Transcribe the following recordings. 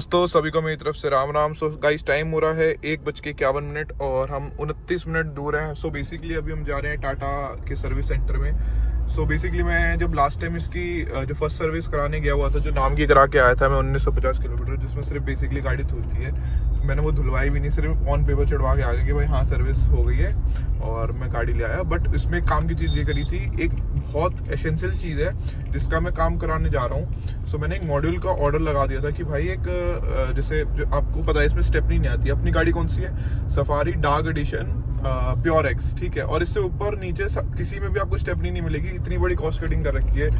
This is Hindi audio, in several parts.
दोस्तों सभी को मेरी तरफ से Ram Ram. So guys time हो रहा है 1:51 और हम 29 मिनट दूर हैं। सो बेसिकली अभी हम जा रहे हैं टाटा के सर्विस सेंटर में। सो बेसिकली मैं जब लास्ट टाइम इसकी जो फर्स्ट सर्विस कराने गया हुआ था, जो नाम की करा के आया था मैं 1950 किलोमीटर, जिसमें सिर्फ बेसिकली गाड़ी धुलती है, मैंने वो धुलवाई भी नहीं, सिर्फ ऑन पेपर चढ़वा के आ गया कि भाई हाँ सर्विस हो गई है और मैं गाड़ी ले आया। बट इसमें काम की चीज़ ये करी थी, एक बहुत एसेंशियल चीज़ है जिसका मैं काम कराने जा रहा हूँ। सो मैंने एक मॉड्यूल का ऑर्डर लगा दिया था कि भाई एक जैसे जो आपको पता है इसमें स्टेपनी नहीं आती। अपनी गाड़ी कौन सी है? Safari dark edition pure x, ठीक है। और इससे ऊपर नीचे किसी में भी आपको स्टेपनी नहीं मिलेगी। इतनी बड़ी कॉस्ट कटिंग कर रखी है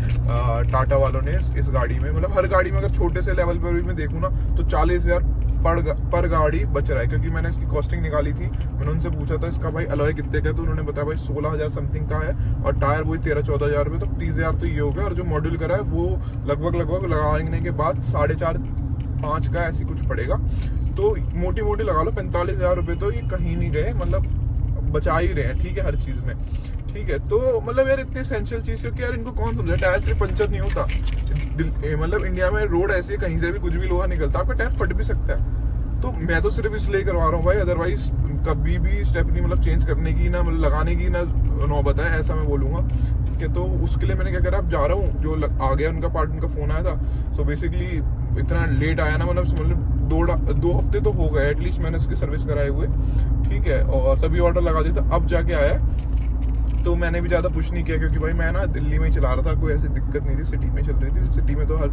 टाटा वालों ने इस गाड़ी में। मतलब हर गाड़ी में अगर छोटे से लेवल पर भी मैं देखूँ ना तो 40,000 पर गाड़ी बच रहा है। क्योंकि मैंने इसकी कॉस्टिंग निकाली थी, मैंने उनसे पूछा था इसका भाई अलॉय कितने का है, तो उन्होंने बताया भाई 16,000 समथिंग का है और टायर वही 13-14,000 रुपये, तो 30,000 तो ये हो गया। और जो मॉड्यूल करा है वो लगभग लगाने के बाद 4.5-5 का ऐसी कुछ पड़ेगा। तो मोटी मोटी लगा लो 45,000 रुपये तो ये कहीं नहीं गए, मतलब बचा ही रहे हैं, ठीक है, हर चीज़ में, ठीक है। तो मतलब यार इतनी एसेंशियल चीज़, क्योंकि यार इनको कौन समझा, टायर से पंचर नहीं होता। मतलब इंडिया में रोड ऐसी है, कहीं से भी कुछ भी लोहा निकलता है, आपका टायर फट भी सकता है। तो मैं तो सिर्फ इसलिए करवा रहा हूँ भाई, अदरवाइज कभी भी स्टेपनी मतलब चेंज करने की ना, मतलब लगाने की ना नौबत है, ऐसा मैं बोलूँगा, ठीक है। तो उसके लिए मैंने क्या करा, अब जा रहा हूँ, जो आ गया उनका पार्ट, उनका फ़ोन आया था। सो बेसिकली इतना लेट आया ना, मतलब 2 हफ्ते तो हो गए एटलीस्ट मैंने उसकी सर्विस कराए हुए, ठीक है। और सभी ऑर्डर लगा दिए, तो अब जाके आया है। तो मैंने भी ज़्यादा पुश नहीं किया, क्योंकि भाई मैं ना दिल्ली में ही चला रहा था, कोई ऐसी दिक्कत नहीं थी, सिटी में चल रही थी। सिटी में तो हर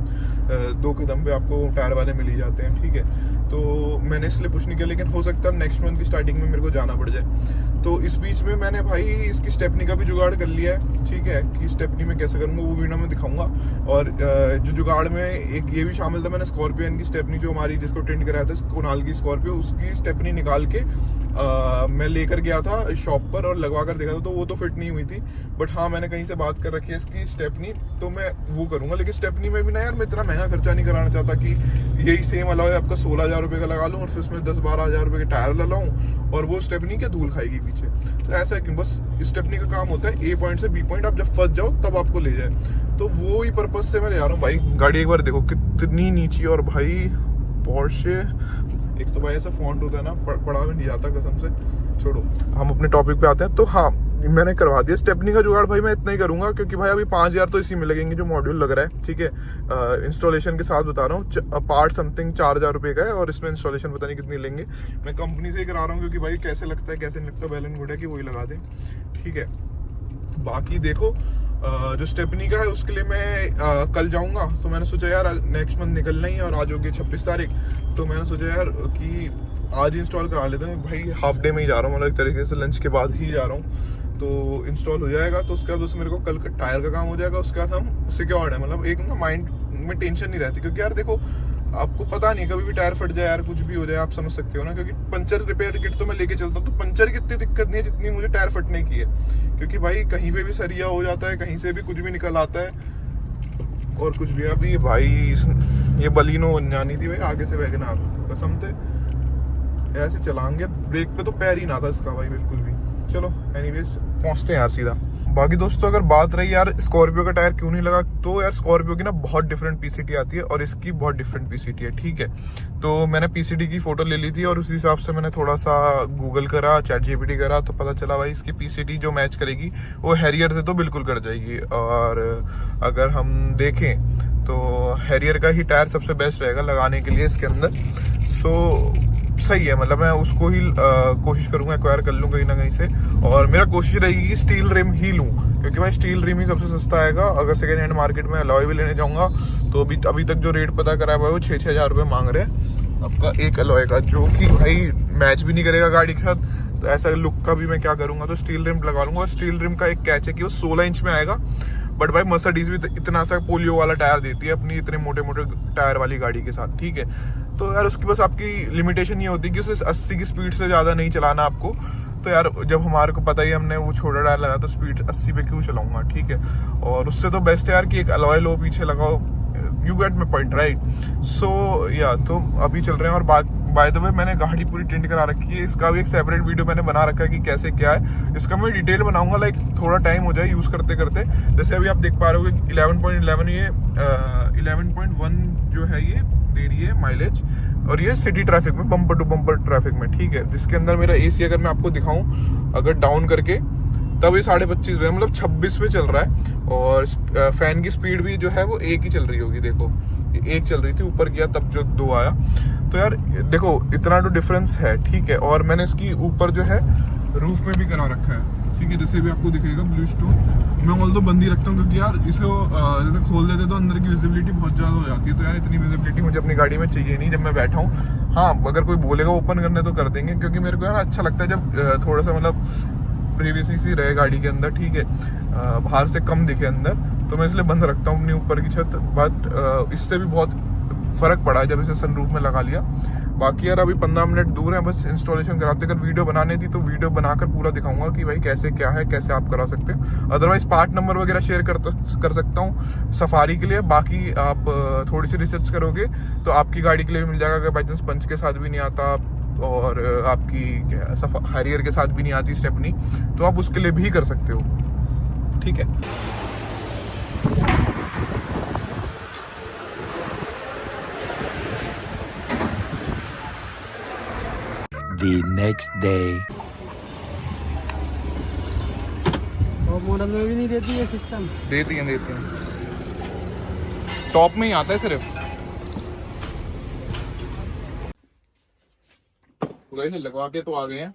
2 कदम पे आपको टायर वाले मिल ही जाते हैं, ठीक है। तो मैंने इसलिए पुश नहीं किया, लेकिन हो सकता है नेक्स्ट मंथ की स्टार्टिंग में मेरे को जाना पड़ जाए। तो इस बीच में मैंने भाई इसकी स्टेपनी का भी जुगाड़ कर लिया है, ठीक है, कि स्टेपनी में कैसे करूँगा वो वीडियो में दिखाऊंगा। और जो जुगाड़ में एक ये भी शामिल था, मैंने स्कॉर्पियन की स्टेपनी जो हमारी जिसको टेंट कराया था कुणाल की स्कॉर्पियो, उसकी स्टेपनी निकाल के मैं लेकर गया था शॉप पर और लगवा कर देखा था, तो वो तो फिट नहीं हुई थी। बट हाँ मैंने कहीं से बात कर रखी है इसकी स्टेपनी, तो मैं वो करूँगा। लेकिन स्टेपनी में भी ना यार मैं इतना महंगा खर्चा नहीं कराना चाहता कि यही सेम अलॉय आपका 16,000 रुपये का लगा लूँ और फिर उसमें 10-12,000 रुपये के टायर लगाऊँ और वो स्टेपनी क्या धूल खाएगी पीछे। तो ऐसा क्यों, बस स्टेपनी का काम होता है ए पॉइंट से बी पॉइंट, आप जब फंस जाओ तब आपको ले जाए। तो वो ही पर्पज से मैं ले आ रहा हूँ भाई। गाड़ी एक बार देखो कितनी नीची, और भाई पोर्शे एक तो भाई ऐसा फॉन्ट होता है ना, पढ़ा भी नहीं जाता कसम से। छोड़ो, हम अपने टॉपिक पे आते हैं। तो हाँ मैंने करवा दिया स्टेपनी का जुगाड़ भाई, मैं इतना ही करूंगा, क्योंकि भाई अभी 5,000 तो इसी में लगेंगे जो मॉड्यूल लग रहा है, ठीक है। इंस्टॉलेशन के साथ बता रहा हूँ, पार्ट समथिंग 4,000 रुपये का है और इसमें इंस्टॉलेशन पता नहीं कितनी लेंगे। मैं कंपनी से ही करा रहा हूँ, क्योंकि भाई कैसे लगता है कैसे नहीं लगता, वेल एंड गुड है कि वही लगा दें, ठीक है। बाकी देखो जो स्टेपनी का है उसके लिए मैं कल जाऊंगा। तो मैंने सोचा यार नेक्स्ट मंथ निकलना ही है और आज होगी 26 तारीख, तो मैंने सोचा यार कि आज इंस्टॉल करा लेते हैं भाई। हाफ डे में ही जा रहा हूँ, मतलब एक तरीके से लंच के बाद ही जा रहा हूँ, तो इंस्टॉल हो जाएगा। तो उसके बाद उसमें मेरे को कल टायर का काम हो जाएगा, उसके बाद हम सिक्योर्ड है, मतलब एक ना माइंड में टेंशन नहीं रहती। क्योंकि यार देखो आपको पता नहीं कभी भी टायर फट जाए यार, कुछ भी हो जाए, आप समझ सकते हो ना। क्योंकि पंचर रिपेयर किट तो मैं लेके चलता हूँ, तो पंचर की इतनी दिक्कत नहीं है जितनी मुझे टायर फटने की है। क्योंकि भाई कहीं पे भी सरिया हो जाता है, कहीं से भी कुछ भी निकल आता है और कुछ भी। अभी भाई ये बलिनो बन जानी थी भाई आगे से वैगनार, कसम से ऐसे चलाएंगे, ब्रेक पे तो पैर ही ना था इसका भाई बिल्कुल भी। चलो एनीवेज पहुंचते हैं यार सीधा। बाकी दोस्तों अगर बात रही यार स्कॉर्पियो का टायर क्यों नहीं लगा, तो यार स्कॉर्पियो की ना बहुत डिफरेंट पीसीटी आती है और इसकी बहुत डिफरेंट पीसीटी है, ठीक है। तो मैंने पीसीटी की फोटो ले ली थी और उसी हिसाब से मैंने थोड़ा सा गूगल करा, चैट जीपीटी करा, तो पता चला भाई इसकी पीसीटी जो मैच करेगी वो हैरियर से तो बिल्कुल कर जाएगी। और अगर हम देखें तो हैरियर का ही टायर सबसे बेस्ट रहेगा लगाने के लिए इसके अंदर। सो सही है, मतलब मैं उसको ही कोशिश करूंगा एक्वायर कर लूँ कहीं ना कहीं से। और मेरा कोशिश रहेगी कि स्टील रिम ही लूँ, क्योंकि भाई स्टील रिम ही सबसे सस्ता आएगा। अगर सेकेंड हैंड मार्केट में अलॉय भी लेने जाऊंगा तो अभी तक जो रेट पता करा है भाई वो 6,000 रुपये मांग रहे हैं आपका एक अलॉय का, जो कि भाई मैच भी नहीं करेगा गाड़ी के साथ। तो ऐसा लुक का भी मैं क्या करूंगा, तो स्टील रिम लगा लूंगा। स्टील रिम का एक कैच है कि वो 16 इंच में आएगा। बट भाई मर्सिडीज भी इतना सा पोलियो वाला टायर देती है अपनी इतने मोटे मोटे टायर वाली गाड़ी के साथ, ठीक है। तो यार उसकी बस आपकी लिमिटेशन ये होती है कि उसे 80 की स्पीड से ज़्यादा नहीं चलाना आपको। तो यार जब हमारे को पता ही हमने वो छोटा टायर लगाया तो स्पीड 80 पे क्यों चलाऊंगा, ठीक है। और उससे तो बेस्ट है यार कि एक अलॉय लो पीछे लगाओ, you get my point right. So या तो अभी चल रहे हैं और बाय द वे मैंने गाड़ी पूरी टिंट करा रखी है, इसका भी एक सेपरेट वीडियो मैंने बना रखा है कि कैसे क्या है। इसका मैं डिटेल बनाऊंगा, लाइक थोड़ा टाइम हो जाए यूज़ करते करते। जैसे अभी आप देख पा रहे हो कि 11.11 ये 11.1 जो है ये दे रही है माइलेज, और ये सिटी ट्रैफिक में, बम्पर टू बम्पर ट्रैफिक में, ठीक है। जिसके अंदर मेरा AC अगर मैं आपको दिखाऊं अगर डाउन करके, तब ये 25.5 है, मतलब 26 पे चल रहा है। और फैन की स्पीड भी जो है वो 1 ही चल रही होगी, देखो 1 चल रही थी, ऊपर किया तब जो 2 आया। तो यार देखो इतना तो डिफरेंस है, ठीक है। और मैंने इसकी ऊपर जो है रूफ में भी करा रखा है, ठीक है, जैसे भी आपको दिखेगा ब्लू स्टोन। मैं ऑल तो बंद ही रखता हूँ क्योंकि यार इसे जैसे खोल देते तो अंदर की विजिबिलिटी बहुत ज़्यादा हो जाती है। तो यार इतनी विजिबिलिटी मुझे अपनी गाड़ी में चाहिए नहीं जब मैं बैठा हूँ। हाँ, अगर कोई बोलेगा ओपन करने तो कर देंगे, क्योंकि मेरे को यार अच्छा लगता है जब थोड़ा सा मतलब प्रीवियसली सी रहे गाड़ी के अंदर, ठीक है, बाहर से कम दिखे अंदर, तो मैं इसलिए बंद रखता हूँ अपनी ऊपर की छत। बट इससे भी बहुत फर्क पड़ा है जब इसे सनरूफ में लगा लिया। बाकी यार अभी 15 मिनट दूर है बस इंस्टॉलेशन कराते। अगर वीडियो बनाने थी तो वीडियो बनाकर पूरा दिखाऊंगा कि भाई कैसे क्या है, कैसे आप करा सकते हो। अदरवाइज पार्ट नंबर वगैरह शेयर कर सकता हूँ सफारी के लिए। बाकी आप थोड़ी सी रिसर्च करोगे तो आपकी गाड़ी के लिए भी मिल जाएगा। अगर बाई चांस पंच के साथ भी नहीं आता और आपकी हैरियर के साथ भी नहीं आती स्टेपनी, तो आप उसके लिए भी कर सकते हो, ठीक है। The next day. Top model में भी नहीं देती है सिस्टम? देती हैं, टॉप में ही आता है सिर्फ। वैसे लगवा के तो आ गए हैं,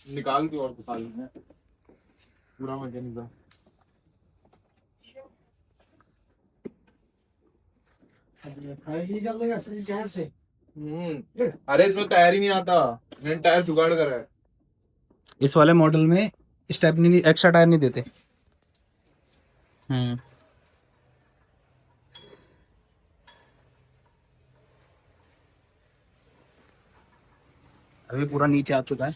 निकाल के और दिखा लेंगे पूरा मैकेनिज्म। कैसे? अरे इसमें टायर ही नहीं आता, मैंने टायर जुगाड़ करा है। इस वाले मॉडल में स्टेपनी नहीं, एक्स्ट्रा टायर नहीं देते। अभी पूरा नीचे आ चुका है।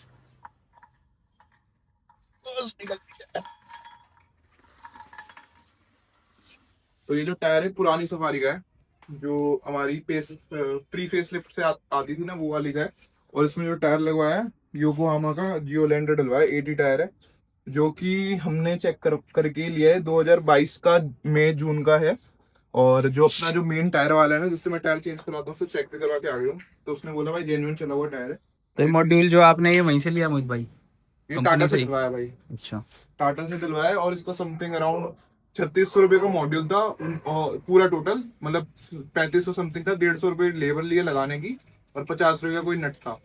तो ये जो टायर है पुरानी सफारी का है, जो हमारी प्री फेस लिफ्ट से आती थी ना, वो वाली का है। और इसमें जो टायर लगवाया है योकोहामा का जियोलैंडर डलवाया है, 80 टायर है, जो कि हमने चेक करके लिया है 2022 का मई जून का है। और जो अपना जो मेन टायर वाला है ना, जिससे मैं टायर चेंज करवाता हूँ, उससे चेक भी करवा के आ गया हूँ, तो उसने बोला भाई जेन्युइन चला हुआ टायर है। तो ये मॉड्यूल जो आपने ये वहीं से लिया मोहित भाई? ये टाटा से दिलवाया भाई। अच्छा, टाटा से दिलवाया, और इसका समथिंग अराउंड 3600 रुपये का मॉड्यूल था पूरा टोटल, मतलब 3500 समथिंग था। 150 रुपये लेबर लिए लगाने की, और 50 रुपये का कोई नट था।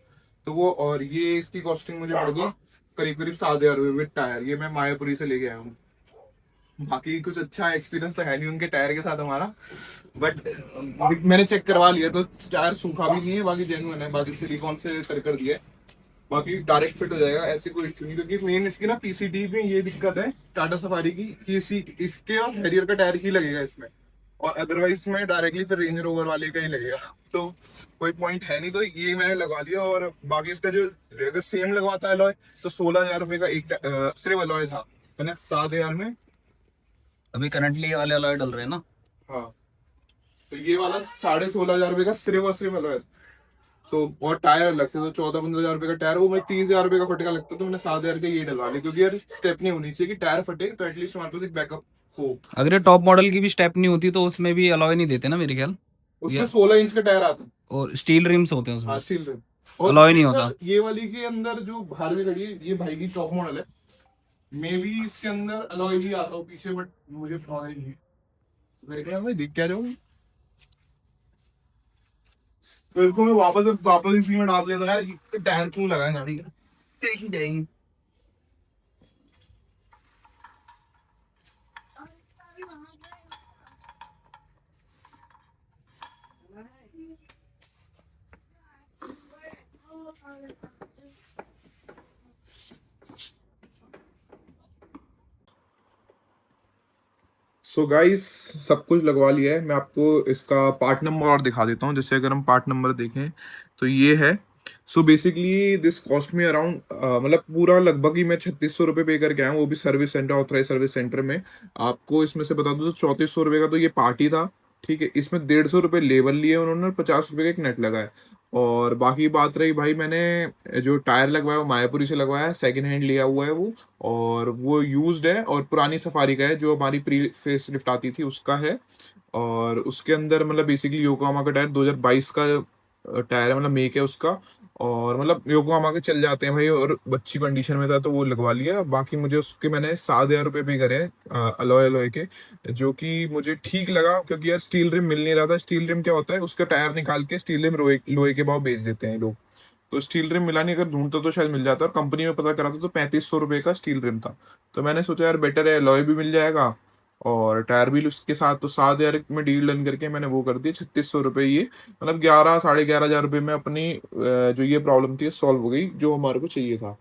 तो वो, और ये इसकी कॉस्टिंग मुझे पड़ गई करीब करीब 7,000 रुपये विद टायर। ये मैं मायापुरी से लेके आया हूँ। बाकी कुछ अच्छा एक्सपीरियंस तो है नहीं उनके टायर के साथ हमारा, बट मैंने चेक करवा लिया तो टायर सूखा भी नहीं है, बाकी जेन्युइन है। बाकी सिलिकॉन से कर दिया है, बाकी डायरेक्ट फिट हो जाएगा, ऐसी कोई इश्यू नहीं। क्योंकि मेन इसकी ना PCT में ये दिक्कत है टाटा सफारी की कि इसके और हैरियर का टायर ही लगेगा इसमें, और अदरवाइज में डायरेक्टली फिर रेंज रोवर वाले का ही लगेगा, तो कोई पॉइंट है नहीं। तो ये मैंने लगवा दिया। और बाकी इसका जो अगर सेम लगवाता है अलॉय, तो 16,000 रुपये का एक सिर्फ अलॉय था, मैंने 7,000 में। अभी करंटली ये वाले अलॉय डल रहे हैं ना? हाँ, तो ये वाला 16,500 रुपये का सिर्फ और सिर्फ अलॉय। तो और टायर अलग से, तो 14-15,000 रुपये का टायर, वो मैं 30,000 रुपये का फटका लगता, तो मैंने 7,000 का ये डलवा लिया। क्योंकि यार स्टेप नहीं होनी चाहिए कि टायर फटे, तो एटलीस्ट हमारे पास एक बैकअप हो। अगर ये टॉप मॉडल की भी स्टेप नहीं होती तो उसमें भी अलॉय नहीं देते ना मेरे ख्याल? उसमें 16 इंच का टायर आता है, और स्टील रिम्स होते हैं उसमें। हाँ स्टील रिम। अलॉय नहीं होता। ये वाली के अंदर जो बाहर में खड़ी है, ये भाई की टॉप मॉडल है, मे बी इसके अंदर अलॉय भी आता हो पीछे, बट मुझे नॉलेज नहीं है। मेरे ख्याल में दिख क्या जाऊंगी, तो इसको मैं वापस इसी में डाल देता है। टायर क्यों लगा है गाड़ी का, देखी जाएगी। सो गाइस सब कुछ लगवा लिया है। मैं आपको इसका पार्ट नंबर और दिखा देता हूँ। जैसे अगर हम पार्ट नंबर देखें तो ये है। सो बेसिकली दिस कॉस्ट में अराउंड, मतलब पूरा लगभग ही मैं 3600 रुपये पे करके आया हूँ, वो भी service centre, authorise service centre में। आपको इसमें से बता दूँ तो 3400 रुपये का तो ये पार्टी था, ठीक है। इसमें 150 रुपये लेबर लिए उन्होंने, और 50 रुपये का एक नेट लगा है। और बाकी बात रही भाई, मैंने जो टायर लगवाया वो मायापुरी से लगवाया है, सेकंड हैंड लिया हुआ है वो, और वो यूज्ड है और पुरानी सफारी का है, जो हमारी प्री फेस लिफ्ट आती थी उसका है। और उसके अंदर मतलब बेसिकली योकोहामा का टायर 2022 का टायर है, मतलब मेक है उसका। और मतलब योकोहामा के चल जाते हैं भाई, और अच्छी कंडीशन में था तो वो लगवा लिया। बाकी मुझे उसके मैंने 7,000 रुपये पे करे हैं अलॉय अलॉय के, जो कि मुझे ठीक लगा, क्योंकि यार स्टील रिम मिल नहीं रहा था। स्टील रिम क्या होता है, उसका टायर निकाल के स्टील रिम लोहे लोहे के भाव बेच देते हैं लोग। तो स्टील रिम मिला नहीं, अगर ढूंढता तो शायद मिल जाता, और कंपनी में पता करा था तो 3500 रुपये का स्टील रिम था। तो मैंने सोचा यार बेटर है, अलॉय भी मिल जाएगा और टायर भी उसके साथ। तो 7,000 में डील डन करके मैंने वो कर दिया 3600 रुपये ये, मतलब 11 साढ़े 11 हजार रुपये में अपनी जो ये प्रॉब्लम थी सॉल्व हो गई, जो हमारे को चाहिए था।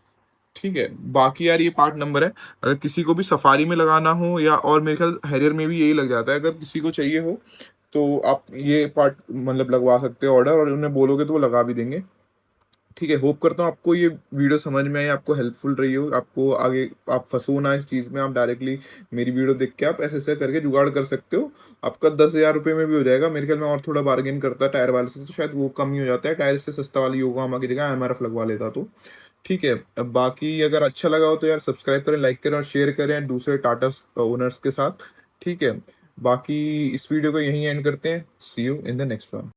ठीक है, बाकी यार ये पार्ट नंबर है, अगर किसी को भी सफारी में लगाना हो, या और मेरे ख्याल हैरियर में भी यही लग जाता है, अगर किसी को चाहिए हो तो आप ये पार्ट मतलब लगवा सकते हो ऑर्डर, और उन्हें बोलोगे तो वो लगा भी देंगे। ठीक है, होप करता हूँ आपको ये वीडियो समझ में आई, आपको हेल्पफुल रही हो, आपको आगे आप फंसो ना इस चीज़ में। आप डायरेक्टली मेरी वीडियो देख के आप ऐसे ऐसे करके जुगाड़ कर सकते हो। आपका 10,000 रुपये में भी हो जाएगा मेरे ख्याल में, और थोड़ा बार्गेन करता टायर वाले से तो शायद वो कम ही हो जाता है, टायर से सस्ता वाली योकोहामा की जगह MRF लगवा लेता तो। ठीक है, अब बाकी अगर अच्छा लगा हो तो यार सब्सक्राइब करें, लाइक करें और शेयर करें दूसरे टाटा ओनर्स के साथ। ठीक है, बाकी इस वीडियो को यहीं एंड करते हैं। See you in the next one.